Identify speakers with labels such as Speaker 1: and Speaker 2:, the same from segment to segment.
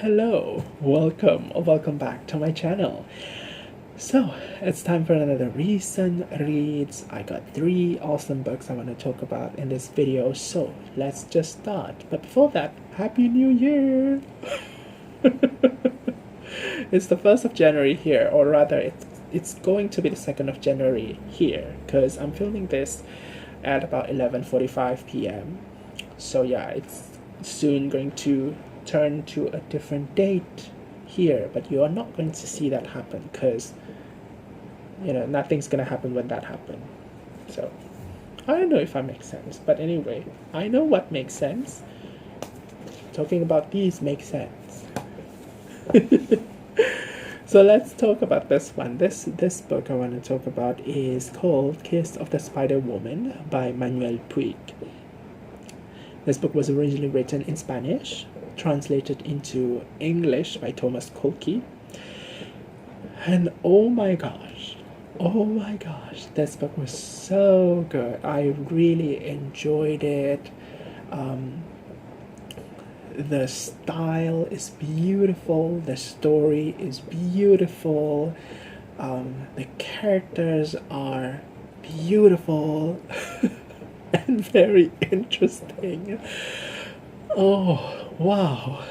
Speaker 1: Hello, welcome or welcome back to my channel. So it's time for another recent reads. I got 3 awesome books I want to talk about in this video, so let's just start. But before that, Happy New Year! It's the 1st of January here, or rather it's going to be the 2nd of January here, because I'm filming this at about 11:45 p.m. So yeah, it's soon going to turn to a different date here, but you are not going to see that happen because nothing's gonna happen when that happens. So I don't know if that makes sense, but anyway, I know what makes sense. Talking about these makes sense. So let's talk about this one. This book I want to talk about is called Kiss of the Spider Woman by Manuel Puig. This book was originally written in Spanish, translated into English by Thomas Colchie, and oh my gosh, this book was so good. I really enjoyed it. The style is beautiful, the story is beautiful, the characters are beautiful and very interesting. Oh wow,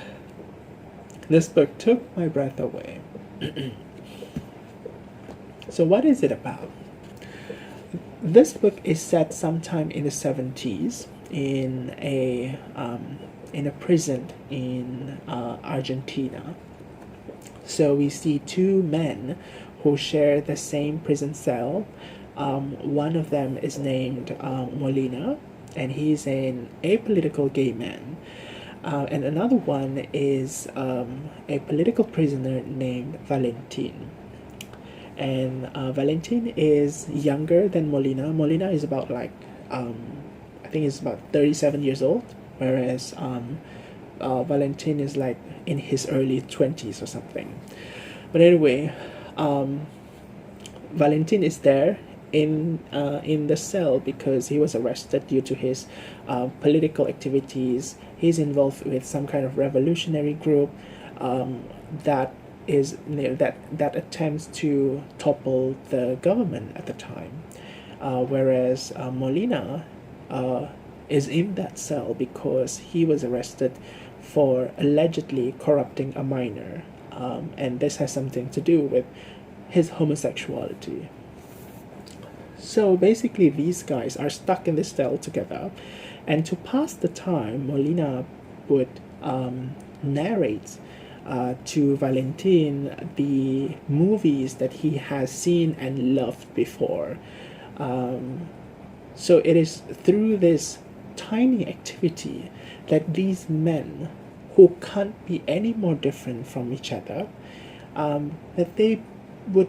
Speaker 1: this book took my breath away. So what is it about? This book is set sometime in the 70s in a prison in Argentina. So we see 2 men who share the same prison cell. One of them is named Molina, and he's an apolitical gay man. And another one is a political prisoner named Valentin. And Valentin is younger than Molina. Molina is about I think he's about 37 years old, whereas Valentin is like in his early 20s or something. But anyway, Valentin is there in the cell because he was arrested due to his political activities. He's involved with some kind of revolutionary group that attempts to topple the government at the time, whereas Molina is in that cell because he was arrested for allegedly corrupting a minor, and this has something to do with his homosexuality. So basically these guys are stuck in this cell together, and to pass the time, Molina would narrate to Valentin the movies that he has seen and loved before. So it is through this tiny activity that these men, who can't be any more different from each other, that they would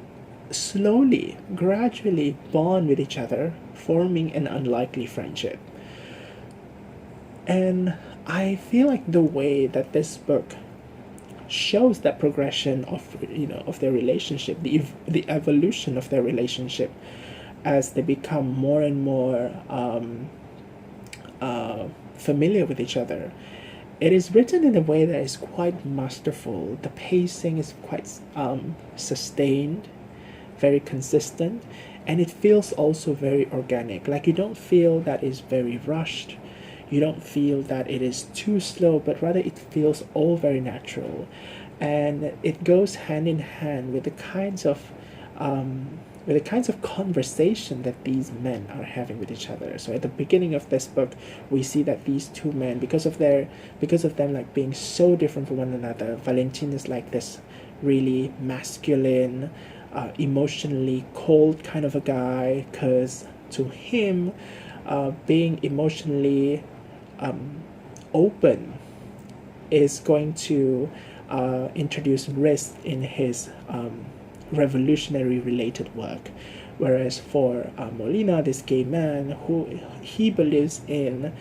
Speaker 1: slowly, gradually bond with each other, forming an unlikely friendship. And I feel like the way that this book shows that progression of their relationship, the evolution of their relationship as they become more and more familiar with each other. It is written in a way that is quite masterful. The pacing is quite sustained, very consistent, and it feels also very organic. Like, you don't feel that it's very rushed, you don't feel that it is too slow, but rather it feels all very natural, and it goes hand in hand with the kinds of conversation that these men are having with each other. So at the beginning of this book, we see that these 2 men, because of them like being so different from one another, Valentin is like this really masculine, emotionally cold kind of a guy, because to him, being emotionally open is going to introduce risk in his revolutionary related work, whereas for Molina, this gay man, who he believes in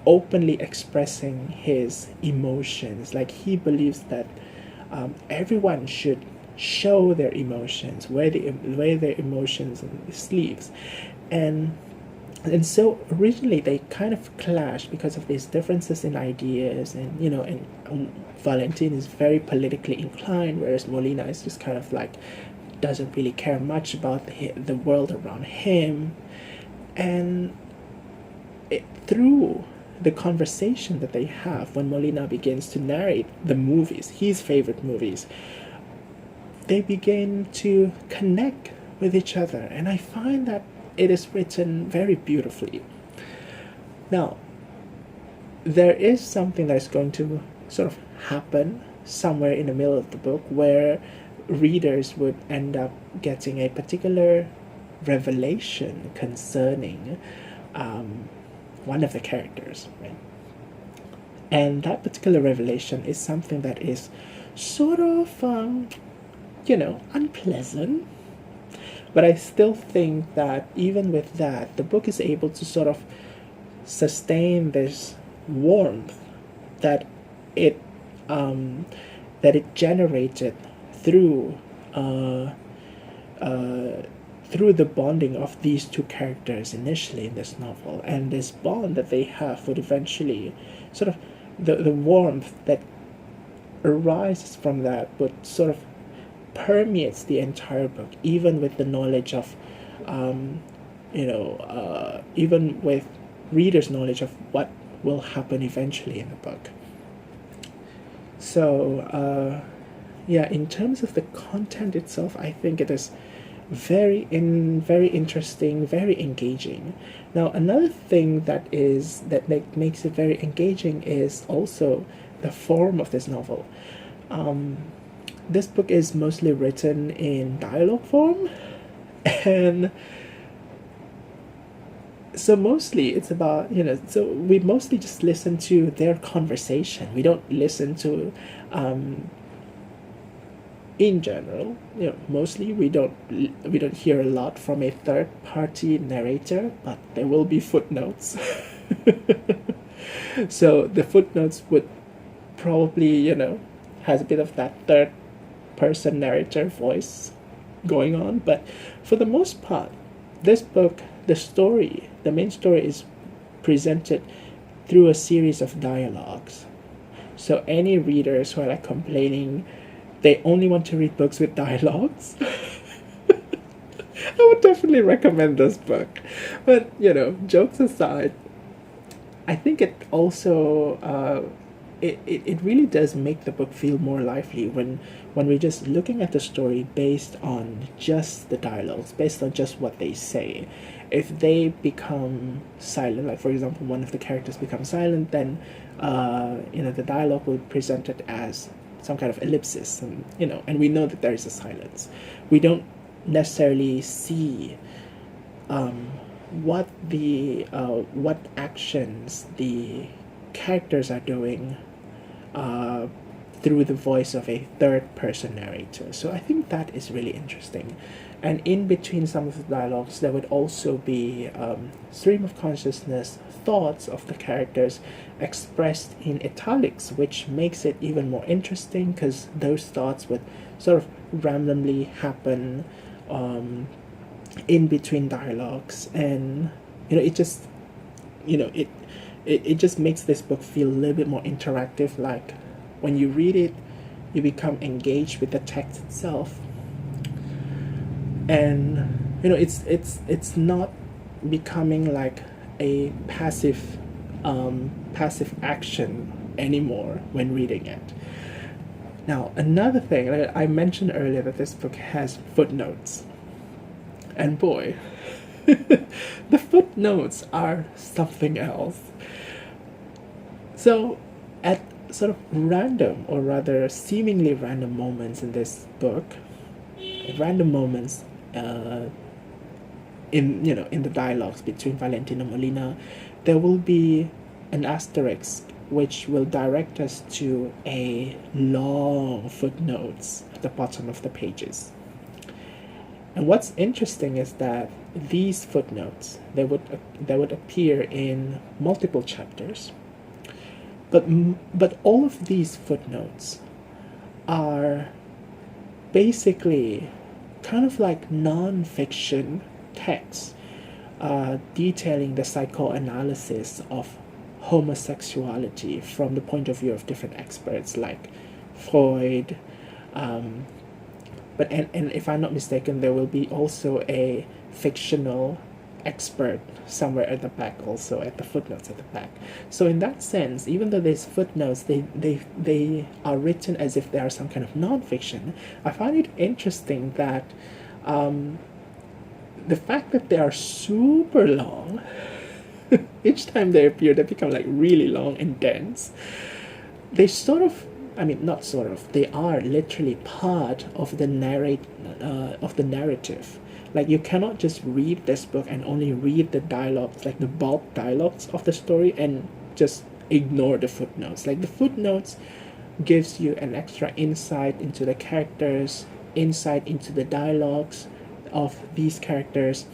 Speaker 1: openly expressing his emotions, like he believes that everyone should show their emotions, wear their emotions on their sleeves. And And so originally they kind of clash because of these differences in ideas, and Valentin is very politically inclined, whereas Molina is just kind of like doesn't really care much about the world around him. And through the conversation that they have when Molina begins to narrate the movies, his favorite movies, they begin to connect with each other, and I find that it is written very beautifully. Now, there is something that is going to sort of happen somewhere in the middle of the book where readers would end up getting a particular revelation concerning one of the characters, right? And that particular revelation is something that is sort of, unpleasant. But I still think that even with that, the book is able to sort of sustain this warmth that it generated through through the bonding of these two characters initially in this novel, and this bond that they have would eventually sort of the warmth that arises from that would sort of permeates the entire book, even with the knowledge of even with readers' knowledge of what will happen eventually in the book. So in terms of the content itself, I think it is very interesting, very engaging. Now, another thing that makes it very engaging is also the form of this novel. This book is mostly written in dialogue form, and so mostly it's about, so we mostly just listen to their conversation. We don't listen to in general, mostly we don't hear a lot from a third party narrator, but there will be footnotes. So the footnotes would probably, has a bit of that third person narrator voice going on, but for the most part, this book, the main story is presented through a series of dialogues. So any readers who are like complaining they only want to read books with dialogues, I would definitely recommend this book. But, jokes aside, I think it also, it really does make the book feel more lively when we're just looking at the story based on just the dialogues, based on just what they say. If they become silent, like for example, one of the characters becomes silent, then, the dialogue will present it as some kind of ellipsis, and we know that there is a silence. We don't necessarily see what actions the characters are doing through the voice of a third person narrator. So I think that is really interesting. And in between some of the dialogues, there would also be stream of consciousness thoughts of the characters expressed in italics, which makes it even more interesting because those thoughts would sort of randomly happen in between dialogues, and it just it just makes this book feel a little bit more interactive. Like when you read it, you become engaged with the text itself, and it's not becoming like a passive action anymore when reading it. Now, another thing, I mentioned earlier that this book has footnotes, and boy, the footnotes are something else. So at sort of random, or rather seemingly random moments in this book, random moments in the dialogues between Valentin and Molina, there will be an asterisk which will direct us to a long footnotes at the bottom of the pages. And what's interesting is that these footnotes, they would appear in multiple chapters, but all of these footnotes are basically kind of like non-fiction texts detailing the psychoanalysis of homosexuality from the point of view of different experts like Freud. And if I'm not mistaken, there will be also a fictional expert somewhere at the back, also at the footnotes at the back. So in that sense, even though there's footnotes, they are written as if they are some kind of non-fiction. I find it interesting that the fact that they are super long, each time they appear, they become like really long and dense. They sort of, I mean, not sort of, they are literally part of the narrative. Like, you cannot just read this book and only read the dialogues, like the bulk dialogues of the story, and just ignore the footnotes. Like, the footnotes gives you an extra insight into the characters, insight into the dialogues of these characters,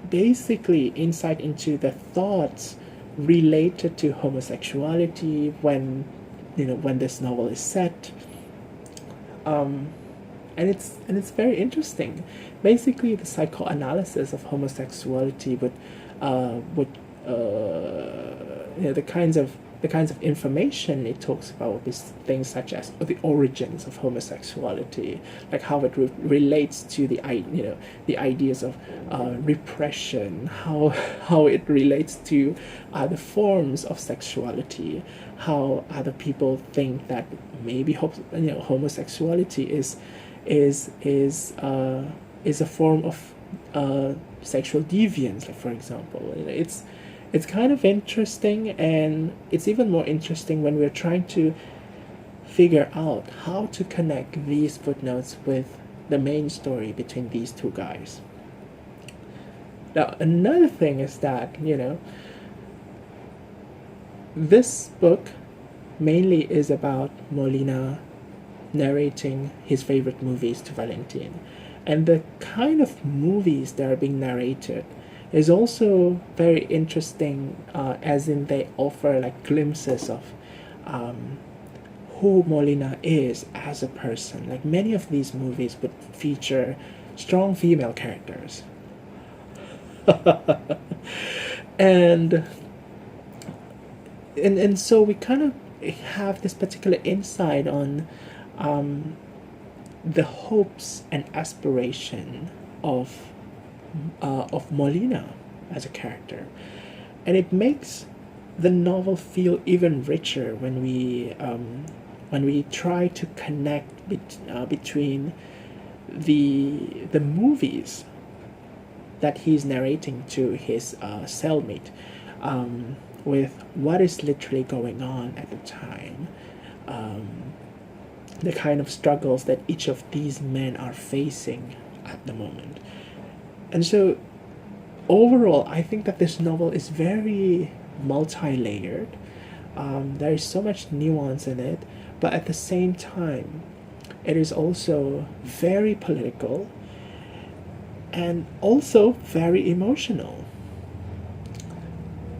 Speaker 1: basically insight into the thoughts related to homosexuality when this novel is set. And it's very interesting. Basically, the psychoanalysis of homosexuality would the kinds of information it talks about is things such as the origins of homosexuality, like how it relates to the ideas of repression, how it relates to the forms of sexuality, how other people think that maybe homosexuality is a form of sexual deviance, like, for example. It's kind of interesting, and it's even more interesting when we're trying to figure out how to connect these footnotes with the main story between these two guys. Now, another thing is that, this book mainly is about Molina narrating his favorite movies to Valentin. And the kind of movies that are being narrated is also very interesting, as in they offer like glimpses of who Molina is as a person. Like, many of these movies would feature strong female characters. and so we kind of have this particular insight on the hopes and aspiration of Molina as a character, and it makes the novel feel even richer when we try to connect between the movies that he's narrating to his cellmate, with what is literally going on at the time, the kind of struggles that each of these men are facing at the moment. And so, overall, I think that this novel is very multi-layered. There is so much nuance in it, but at the same time, it is also very political and also very emotional,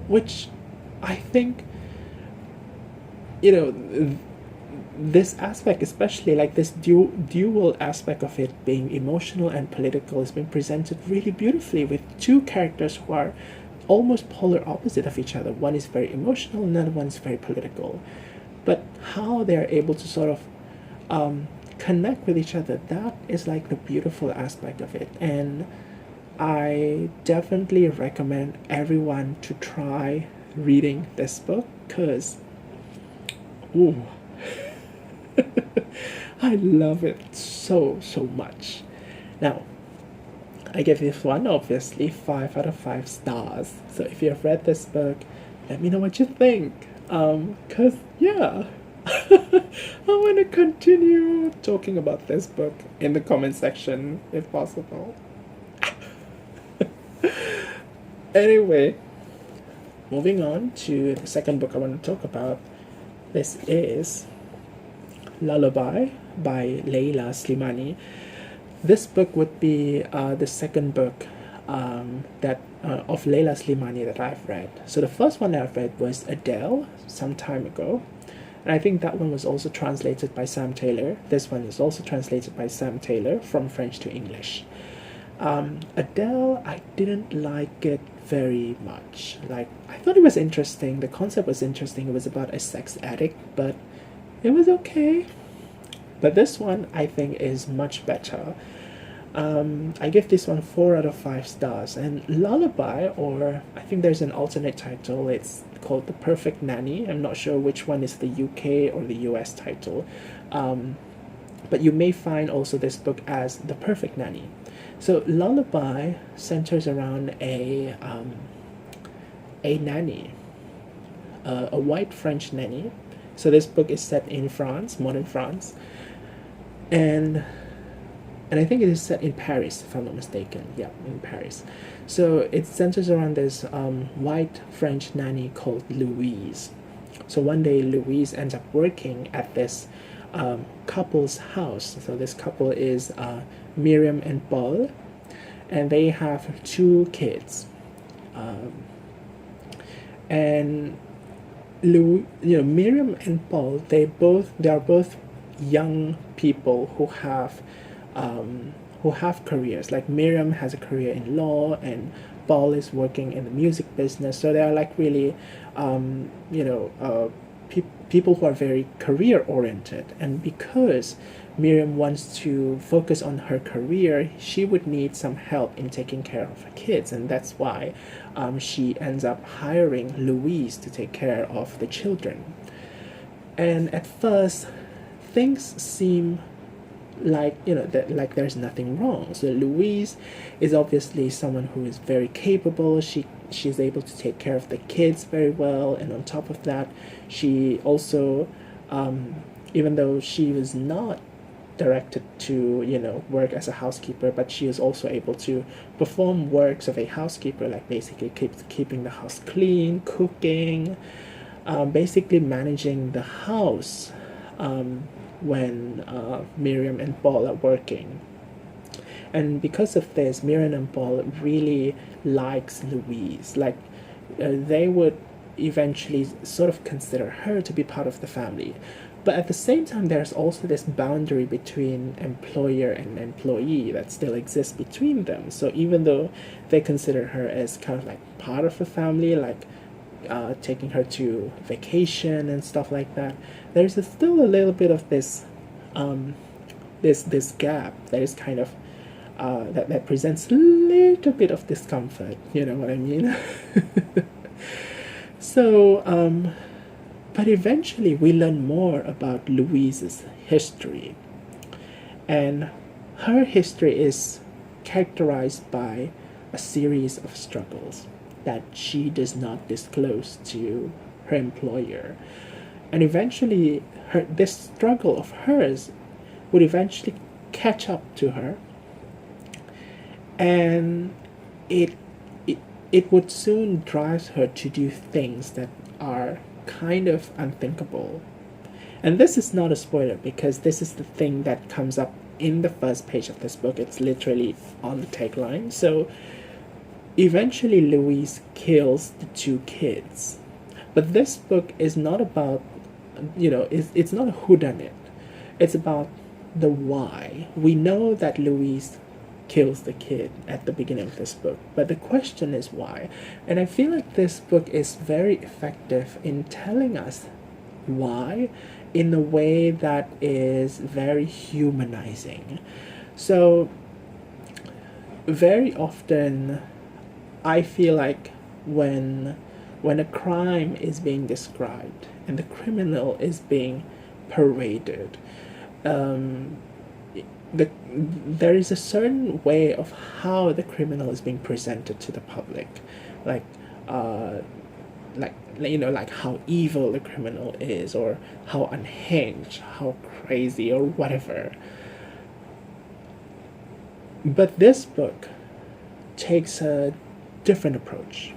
Speaker 1: which I think, this aspect, especially like this dual aspect of it being emotional and political, has been presented really beautifully with two characters who are almost polar opposite of each other. One is very emotional, another one is very political. But how they are able to sort of connect with each other, that is like the beautiful aspect of it. And I definitely recommend everyone to try reading this book, because I love it so much. Now, I give this one obviously 5 out of 5 stars. So if you have read this book, let me know what you think. Cause yeah, I want to continue talking about this book in the comment section if possible. Anyway, moving on to the second book I want to talk about. This is Lullaby by Leïla Slimani. This book would be the second book that of Leïla Slimani that I've read. So the first one I've read was Adèle some time ago, and I think that one was also translated by Sam Taylor. This one is also translated by Sam Taylor from French to English. Adele, I didn't like it very much. Like, I thought it was interesting. The concept was interesting. It was about a sex addict, but it was okay. But this one, I think, is much better. I give this one 4 out of 5 stars. And Lullaby, or I think there's an alternate title, it's called The Perfect Nanny. I'm not sure which one is the UK or the US title. But you may find also this book as The Perfect Nanny. So Lullaby centers around a nanny, a white French nanny. So this book is set in France, modern France, and I think it is set in Paris, if I'm not mistaken. Yeah, in Paris. So it centers around this white French nanny called Louise. So one day Louise ends up working at this couple's house. So this couple is Miriam and Paul, and they have 2 kids. And Miriam and Paul, they are both young people who have careers. Like Miriam has a career in law, and Paul is working in the music business. So they are like really, people who are very career oriented. And because Miriam wants to focus on her career, she would need some help in taking care of her kids, and that's why she ends up hiring Louise to take care of the children. And at first, things seem like like there's nothing wrong. So Louise is obviously someone who is very capable. She's able to take care of the kids very well, and on top of that, she also, even though she was not directed to work as a housekeeper, but she is also able to perform works of a housekeeper, like basically keeping the house clean, cooking, basically managing the house when Miriam and Paul are working. And because of this, Miriam and Paul really likes Louise. Like, they would eventually sort of consider her to be part of the family. But at the same time, there's also this boundary between employer and employee that still exists between them. So even though they consider her as kind of like part of the family, like taking her to vacation and stuff like that, there's still a little bit of this this gap that is kind of that presents a little bit of discomfort. You know what I mean? So but eventually we learn more about Louise's history, and her history is characterized by a series of struggles that she does not disclose to her employer. And eventually this struggle of hers would eventually catch up to her, and it would soon drive her to do things that are kind of unthinkable. And this is not a spoiler, because this is the thing that comes up in the first page of this book. It's literally on the tagline. So eventually Louise kills the 2 kids. But this book is not about, it's not a whodunit. It's about the why. We know that Louise kills the kid at the beginning of this book, but the question is why. And I feel like this book is very effective in telling us why in a way that is very humanizing. So very often I feel like when a crime is being described and the is being paraded, there is a certain way of how the criminal is being presented to the public, like how evil the criminal is, or how unhinged, how crazy, or whatever. But this book takes a different approach.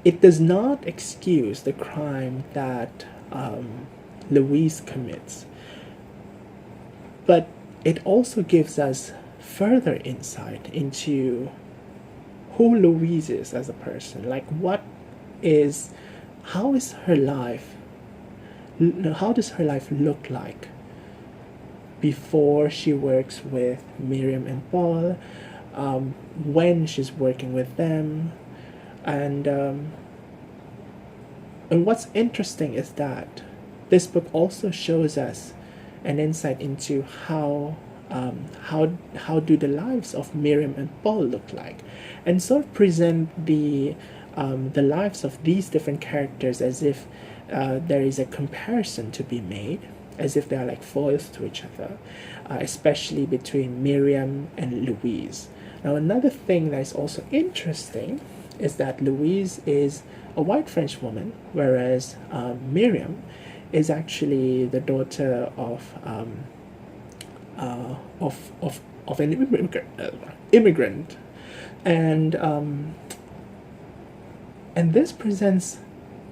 Speaker 1: It does not excuse the crime that Louise commits, but it also gives us further insight into who Louise is as a person. Like, how is her life, how does her life look like? before she works with Miriam and Paul, when she's working with them, and what's interesting is that this book also shows us an insight into how do the lives of Miriam and Paul look like, and sort of present the lives of these different characters as if there is a comparison to be made, as if they are like foils to each other, especially between Miriam and Louise. Now, another thing that is also interesting is that Louise is a white French woman, whereas Miriam is actually the daughter of an immigrant, and this presents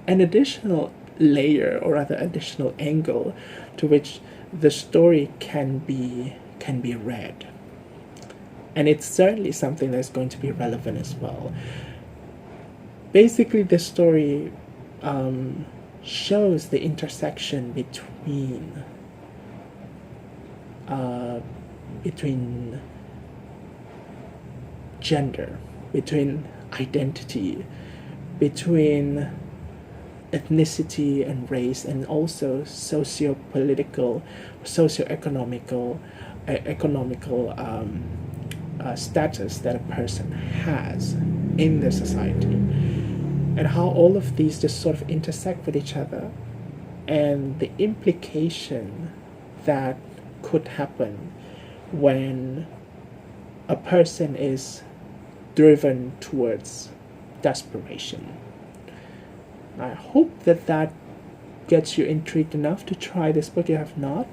Speaker 1: an additional layer, or rather additional angle, to which the story can be read, and it's certainly something that's going to be relevant as well. Basically, the story shows the intersection between gender, between identity, between ethnicity and race, and also socio-political, socio-economical status that a person has in the society, and how all of these just sort of intersect with each other, and the implication that could happen when a person is driven towards desperation. I hope that gets you intrigued enough to try this book. You have not.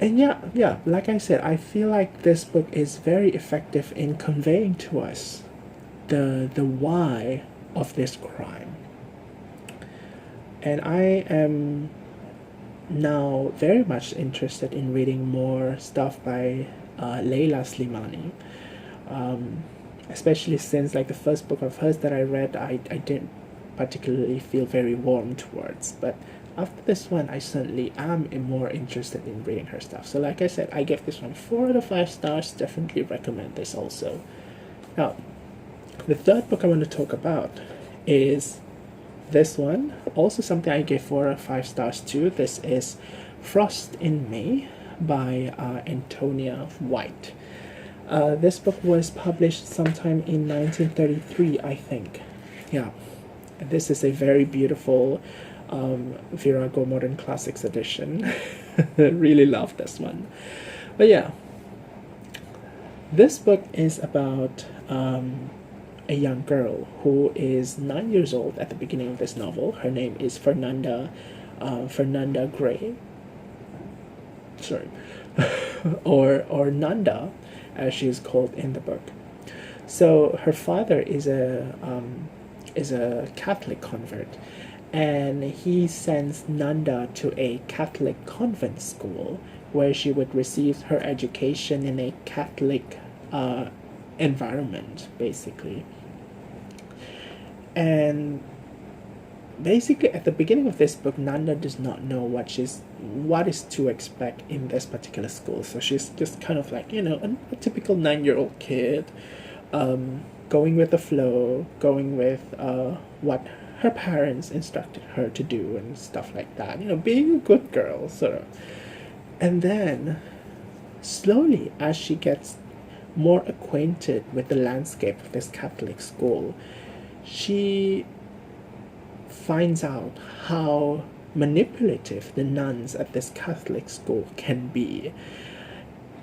Speaker 1: And yeah, like I said, I feel like this book is very effective in conveying to us the why of this crime. And I am now very much interested in reading more stuff by Leïla Slimani, especially since, like, the first book of hers that I read, I didn't particularly feel very warm towards, but after this one I certainly am more interested in reading her stuff. So like I said, I give this one 4 out of 5 stars. Definitely recommend this also. Now, the third book I want to talk about is this one, also something I gave 4 out of 5 stars to. This is Frost in May by Antonia White. This book was published sometime in 1933, I think. Yeah, this is a very beautiful Virago Modern Classics edition. Really love this one. But yeah, this book is about a young girl who is 9 years old at the beginning of this novel. Her name is Fernanda Gray. Sorry. or Nanda, as she is called in the book. So her father is a Catholic convert, and he sends Nanda to a Catholic convent school where she would receive her education in a Catholic environment, basically. And basically, at the beginning of this book, Nanda does not know what is to expect in this particular school. So she's just kind of like, a typical 9-year-old kid, going with the flow, going with what her parents instructed her to do and stuff like that. Being a good girl, sort of. And then, slowly, as she gets more acquainted with the landscape of this Catholic school, she finds out how manipulative the nuns at this Catholic school can be.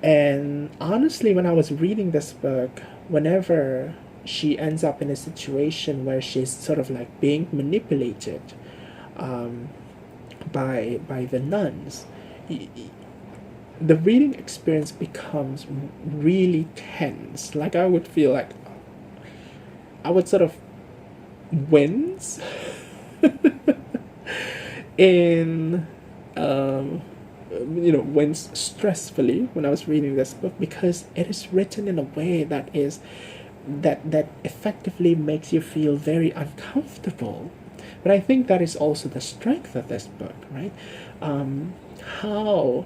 Speaker 1: And honestly, when I was reading this book, whenever she ends up in a situation where she's sort of like being manipulated by the nuns, the reading experience becomes really tense. Like, I would feel like I would sort of wince in wince stressfully when I was reading this book, because it is written in a way that effectively makes you feel very uncomfortable. But I think that is also the strength of this book, right? How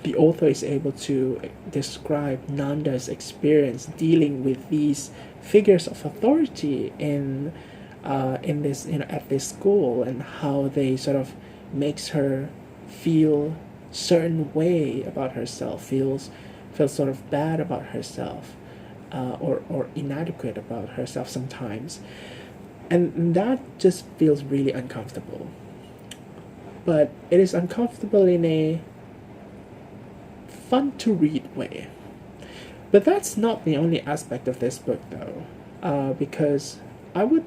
Speaker 1: the author is able to describe Nanda's experience dealing with these figures of authority in this, at this school, and how they sort of makes her feel certain way about herself, feels sort of bad about herself, or inadequate about herself sometimes, and that just feels really uncomfortable. But it is uncomfortable in a fun to read way. But that's not the only aspect of this book, though, because I would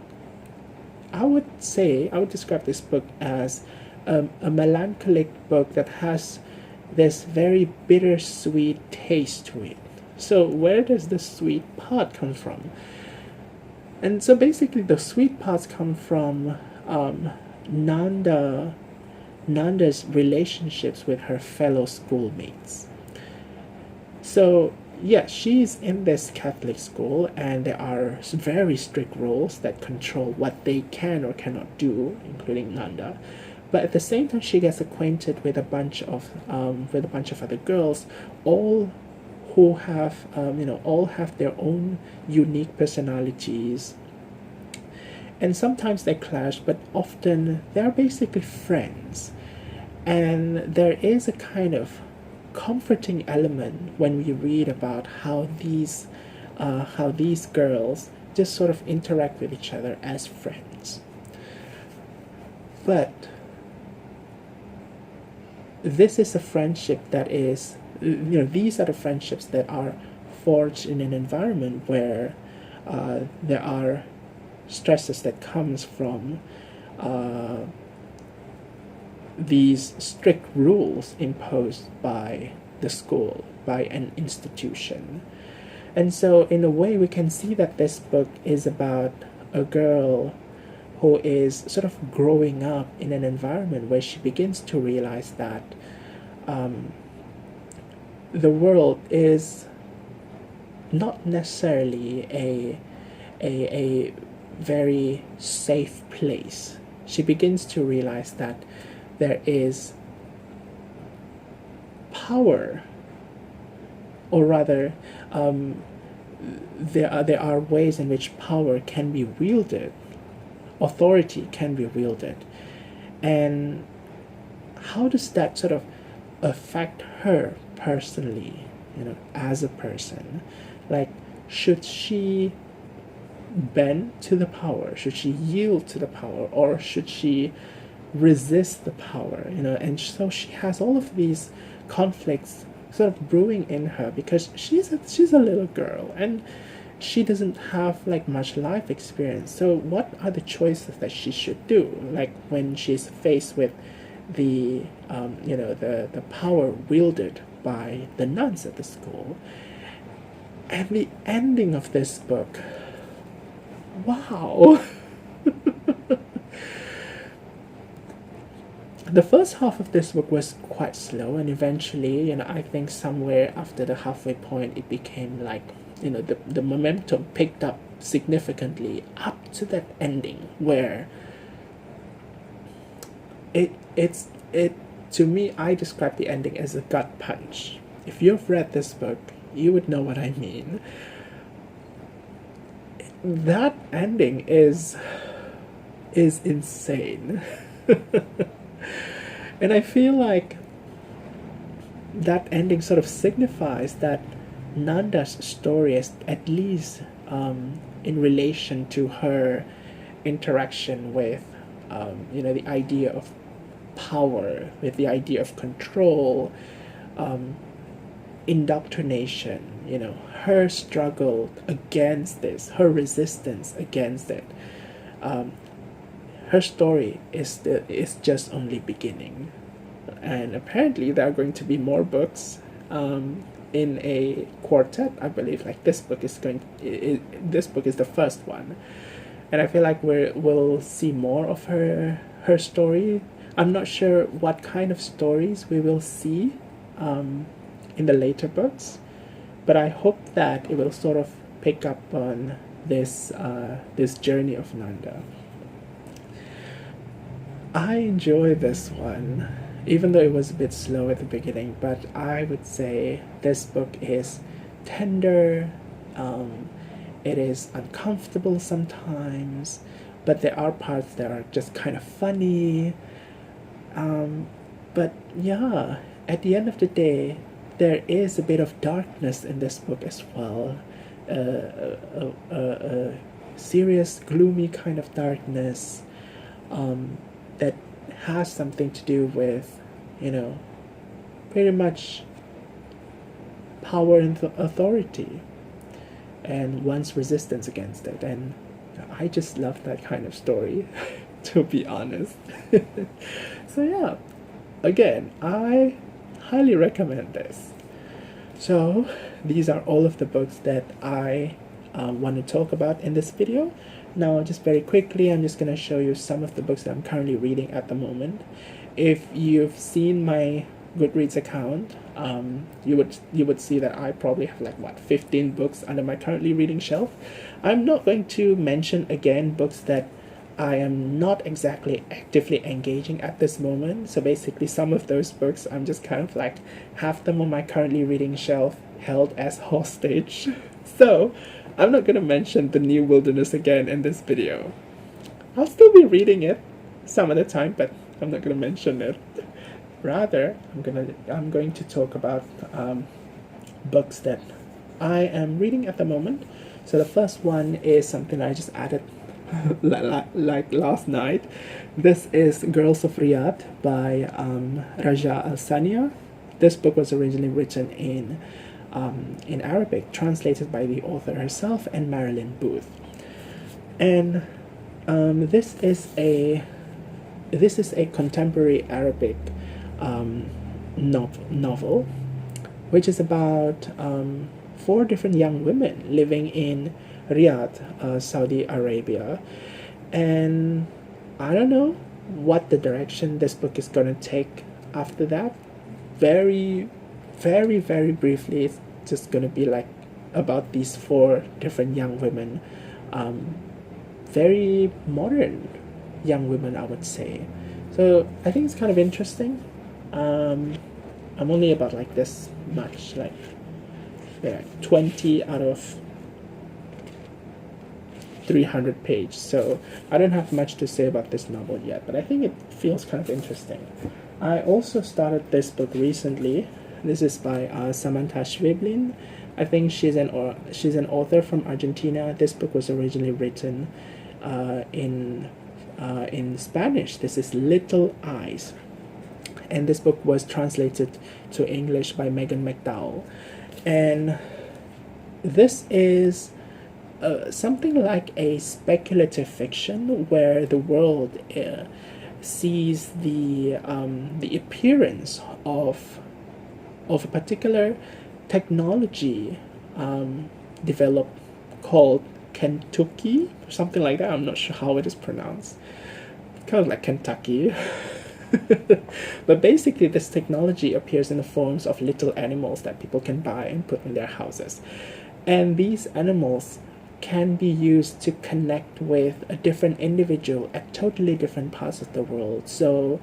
Speaker 1: describe this book as a melancholic book that has this very bittersweet taste to it. So where does the sweet part come from? And so basically the sweet parts come from Nanda's relationships with her fellow schoolmates. So yes, she's in this Catholic school, and there are very strict rules that control what they can or cannot do, including Nanda. But at the same time, she gets acquainted with a bunch of other girls, all who have all have their own unique personalities. And sometimes they clash, but often they're basically friends. And there is a kind of comforting element when we read about how these girls just sort of interact with each other as friends. But this is a friendship that is, these are the friendships that are forged in an environment where there are stresses that comes from these strict rules imposed by the school, by an institution. And so in a way we can see that this book is about a girl who is sort of growing up in an environment where she begins to realize that the world is not necessarily a very safe place. She begins to realize that there is power, or rather, there are ways in which power can be wielded, authority can be wielded, and how does that sort of affect her personally, as a person? Like, should she bend to the power? Should she yield to the power, or should she resist the power? And so she has all of these conflicts sort of brewing in her, because she's a little girl and she doesn't have like much life experience. So what are the choices that she should do, like when she's faced with the the power wielded by the nuns at the school? And the ending of this book, wow. The first half of this book was quite slow, and eventually, I think somewhere after the halfway point, it became like, the momentum picked up significantly up to that ending where it to me, I describe the ending as a gut punch. If you've read this book, you would know what I mean. That ending is insane. And I feel like that ending sort of signifies that Nanda's story is, at least in relation to her interaction with the idea of power, with the idea of control, indoctrination, her struggle against this, her resistance against it. Her story is just only beginning, and apparently there are going to be more books in a quartet, I believe. Like this book is the first one, and I feel like we'll see more of her story. I'm not sure what kind of stories we will see in the later books, but I hope that it will sort of pick up on this journey of Nanda. I enjoy this one, even though it was a bit slow at the beginning, but I would say this book is tender, it is uncomfortable sometimes, but there are parts that are just kind of funny. But yeah, at the end of the day, there is a bit of darkness in this book as well. A serious, gloomy kind of darkness that has something to do with, pretty much power and authority and one's resistance against it. And I just love that kind of story, to be honest. So yeah, again, I highly recommend this. So these are all of the books that I want to talk about in this video. Now, just very quickly, I'm just going to show you some of the books that I'm currently reading at the moment. If you've seen my Goodreads account, you would see that I probably have 15 books under my currently reading shelf. I'm not going to mention again books that I am not exactly actively engaging at this moment. So basically, some of those books I'm just kind of have them on my currently reading shelf held as hostage. So I'm not going to mention The New Wilderness again in this video. I'll still be reading it some of the time, but I'm not going to mention it. Rather, I'm going to talk about books that I am reading at the moment. So the first one is something I just added like last night. This is Girls of Riyadh by Rajaa Alsanea. This book was originally written in Arabic, translated by the author herself and Marilyn Puig. And this is a contemporary Arabic novel, which is about 4 different young women living in Riyadh, Saudi Arabia. And I don't know what the direction this book is going to take after that. Very, very, very briefly, it's just going to be about these 4 different young women. Very modern young women, I would say. So I think it's kind of interesting. I'm only about this much, 20 out of 300 pages, so I don't have much to say about this novel yet, but I think it feels kind of interesting. I also started this book recently. This is by Samanta Schweblin. I think she's an author from Argentina. This book was originally written in Spanish. This is Little Eyes, and this book was translated to English by McDowell. And this is something like a speculative fiction where the world sees the appearance of a particular technology developed called Kentucky, or something like that. I'm not sure how it is pronounced. Kind of like Kentucky. But basically, this technology appears in the forms of little animals that people can buy and put in their houses. And these animals can be used to connect with a different individual at totally different parts of the world. So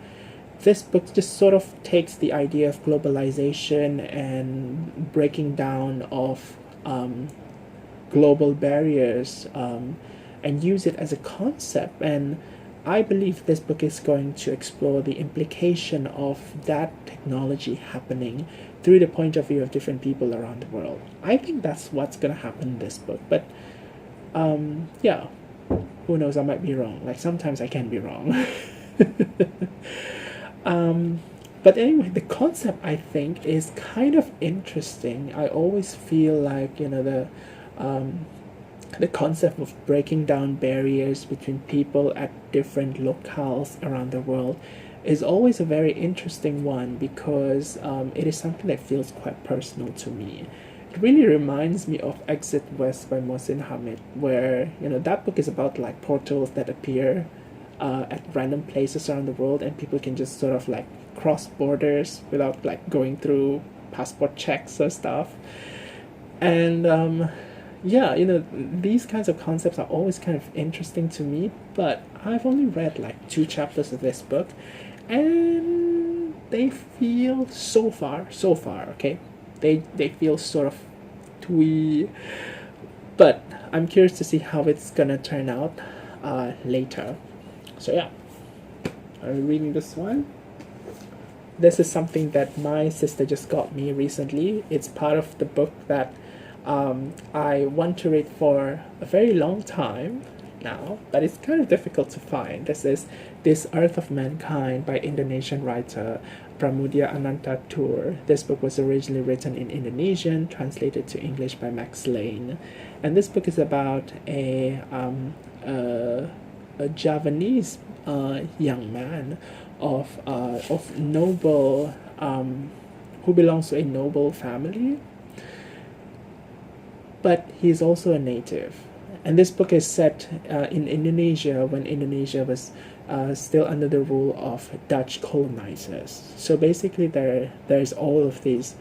Speaker 1: this book just sort of takes the idea of globalization and breaking down of global barriers and use it as a concept. And I believe this book is going to explore the implication of that technology happening through the point of view of different people around the world. I think that's what's going to happen in this book. But yeah, who knows, I might be wrong. Sometimes I can be wrong. But anyway, the concept, I think, is kind of interesting. I always feel the concept of breaking down barriers between people at different locales around the world is always a very interesting one, because it is something that feels quite personal to me. It really reminds me of Exit West by Mohsin Hamid, where that book is about portals that appear at random places around the world, and people can just sort of cross borders without going through passport checks or stuff. And yeah, these kinds of concepts are always kind of interesting to me, but I've only read like 2 chapters of this book, and they feel so far, okay? They feel sort of twee, but I'm curious to see how it's gonna turn out later. So yeah, I'm reading this one. This is something that my sister just got me recently. It's part of the book that I want to read for a very long time now, but it's kind of difficult to find. This is This Earth of Mankind by Indonesian writer Pramoedya Ananta Toer. This book was originally written in Indonesian, translated to English by Max Lane. And this book is about a Javanese young man of noble, who belongs to a noble family, but he's also a native. And this book is set in Indonesia when Indonesia was still under the rule of Dutch colonizers. So basically, there's all of these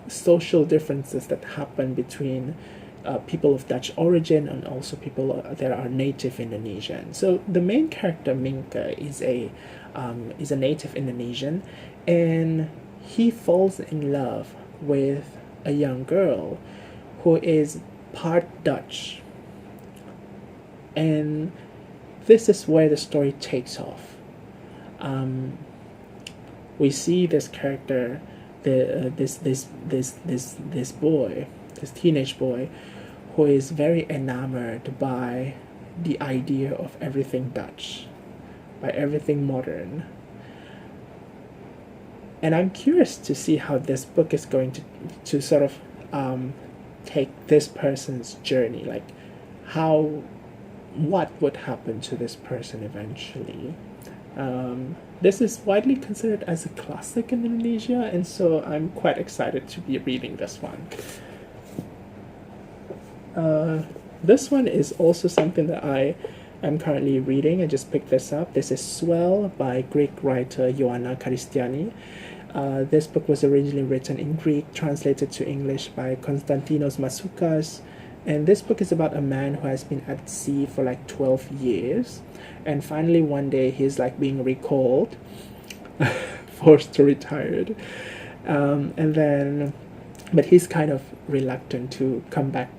Speaker 1: social differences that happen between people of Dutch origin and also people that are native Indonesian. So the main character Minka is a native Indonesian, and he falls in love with a young girl who is part Dutch, and this is where the story takes off. We see this character, this boy, this teenage boy, who is very enamored by the idea of everything Dutch, by everything modern. And I'm curious to see how this book is going to sort of take this person's journey, like what would happen to this person eventually. This is widely considered as a classic in Indonesia, and so I'm quite excited to be reading this one. This one is also something that I am currently reading. I just picked this up. This is Swell by Greek writer Ioanna Karystiani. This book was originally written in Greek, translated to English by Konstantinos Matsoukas. And this book is about a man who has been at sea for like 12 years. And finally one day he's like being recalled, forced to retire. But he's kind of reluctant to come back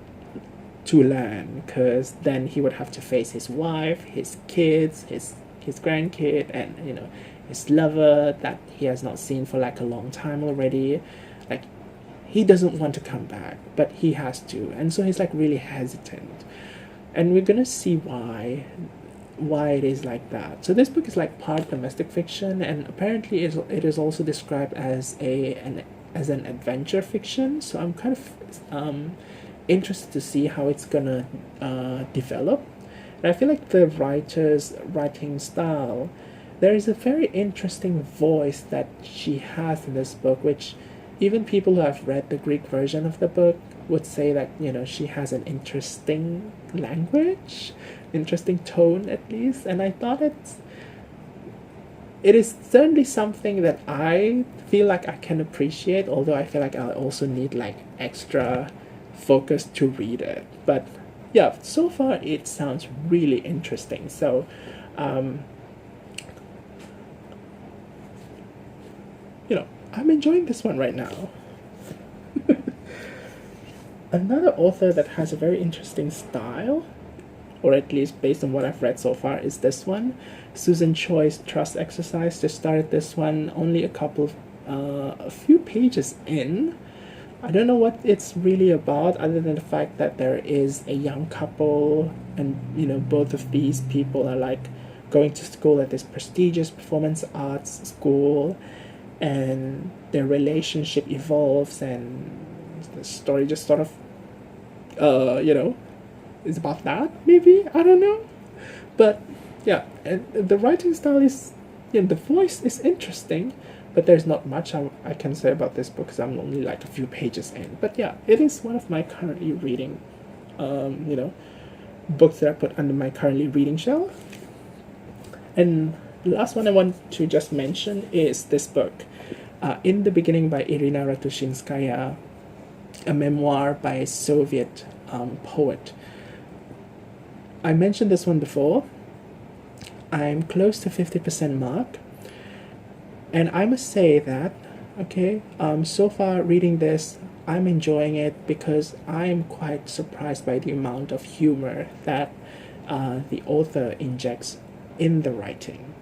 Speaker 1: to land, because then he would have to face his wife, his kids, his grandkid, and his lover that he has not seen for like a long time already. Like, he doesn't want to come back, but he has to, and so he's like really hesitant. And we're gonna see why it is like that. So this book is like part domestic fiction, and apparently it is also described as an adventure fiction. So I'm kind of interested to see how it's gonna develop. And I feel like the writer's writing style, there is a very interesting voice that she has in this book, which even people who have read the Greek version of the book would say that she has an interesting language, interesting tone at least. And I thought it is certainly something that I feel like I can appreciate, although I feel like I also need like extra focus to read it. But yeah, so far it sounds really interesting. So I'm enjoying this one right now. Another author that has a very interesting style, or at least based on what I've read so far, is this one, Susan Choi's Trust Exercise. Just started this one, only a few pages in. I don't know what it's really about, other than the fact that there is a young couple, and both of these people are like going to school at this prestigious performance arts school, and their relationship evolves, and the story just sort of is about that, maybe, I don't know. But yeah, and the writing style is, the voice is interesting, but there's not much I can say about this book because I'm only like a few pages in. But yeah, it is one of my currently reading books that I put under my currently reading shelf. And the last one I want to just mention is this book, In the Beginning by Irina Ratushinskaya. a memoir by a Soviet poet. I mentioned this one before. I'm close to 50% mark, and I must say that, okay, so far reading this, I'm enjoying it because I'm quite surprised by the amount of humor that the author injects in the writing.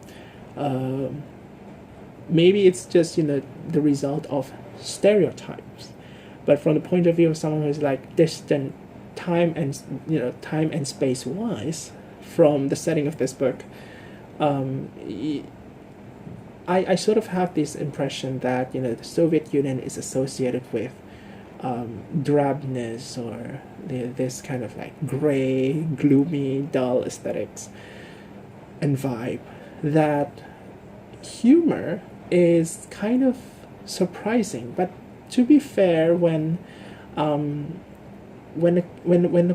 Speaker 1: Maybe it's just, the result of stereotypes, but from the point of view of someone who's like distant time and space wise from the setting of this book, I sort of have this impression that the Soviet Union is associated with drabness, or this kind of like gray, gloomy, dull aesthetics and vibe. That humor is kind of surprising, but to be fair, when a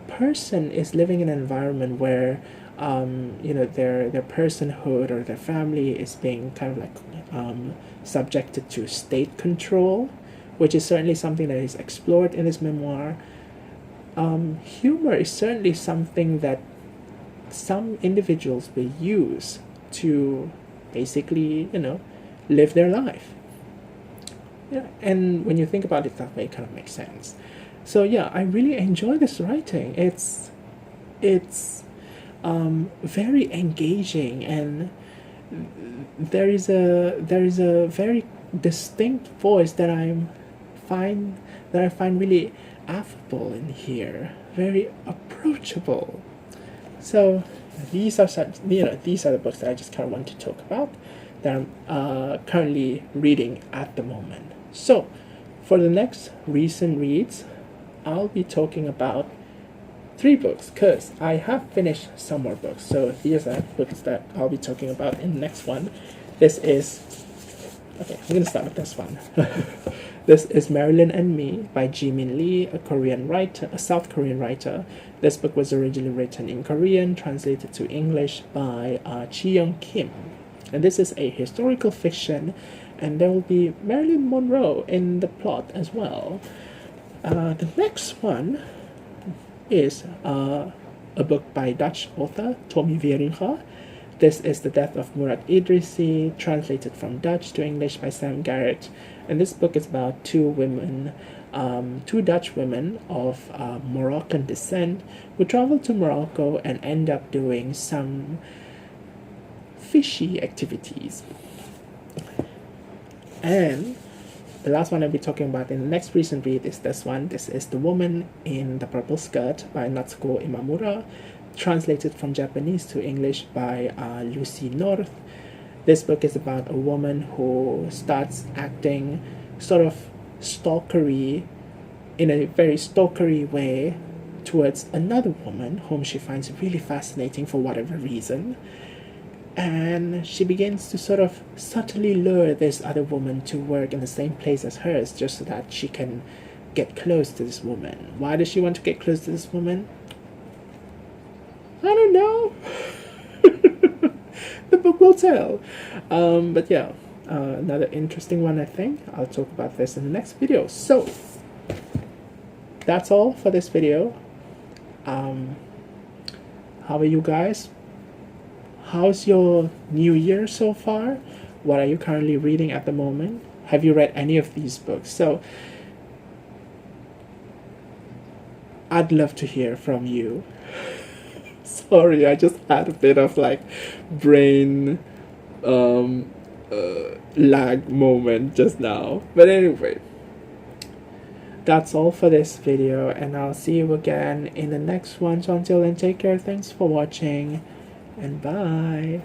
Speaker 1: person is living in an environment where their personhood or their family is being kind of like subjected to state control, which is certainly something that is explored in his memoir. Humor is certainly something that some individuals will use to basically, live their life. Yeah, and when you think about it that way, it kind of makes sense. So yeah, I really enjoy this writing. It's very engaging, and there is a very distinct voice that I find really affable in here, very approachable. So these are the books that I just kind of want to talk about that I'm currently reading at the moment. So for the next recent reads, I'll be talking about 3 books, because I have finished some more books. So here's the books that I'll be talking about in the next one. I'm gonna start with this one. This is Marilyn and Me by Jimin Lee, a South Korean writer. This book was originally written in Korean, translated to English by Chi-young Kim. And this is a historical fiction, and there will be Marilyn Monroe in the plot as well. The next one is a book by Dutch author Tommy Wieringa. This is The Death of Murad Idrisi, translated from Dutch to English by Sam Garrett. And this book is about 2 Dutch women of Moroccan descent who travel to Morocco and end up doing some fishy activities. And the last one I'll be talking about in the next recent read is this one. This is The Woman in the Purple Skirt by Natsuko Imamura, translated from Japanese to English by Lucy North. This book is about a woman who starts acting sort of stalkery, in a very stalkery way, towards another woman whom she finds really fascinating for whatever reason. And she begins to sort of subtly lure this other woman to work in the same place as hers, just so that she can get close to this woman. Why does she want to get close to this woman? I don't know. The book will tell. But yeah, another interesting one, I think. I'll talk about this in the next video. So that's all for this video. How are you guys? How's your new year so far? What are you currently reading at the moment? Have you read any of these books? So I'd love to hear from you. Sorry, I just had a bit of like brain lag moment just now. But anyway, that's all for this video, and I'll see you again in the next one. So until then, take care. Thanks for watching, and bye.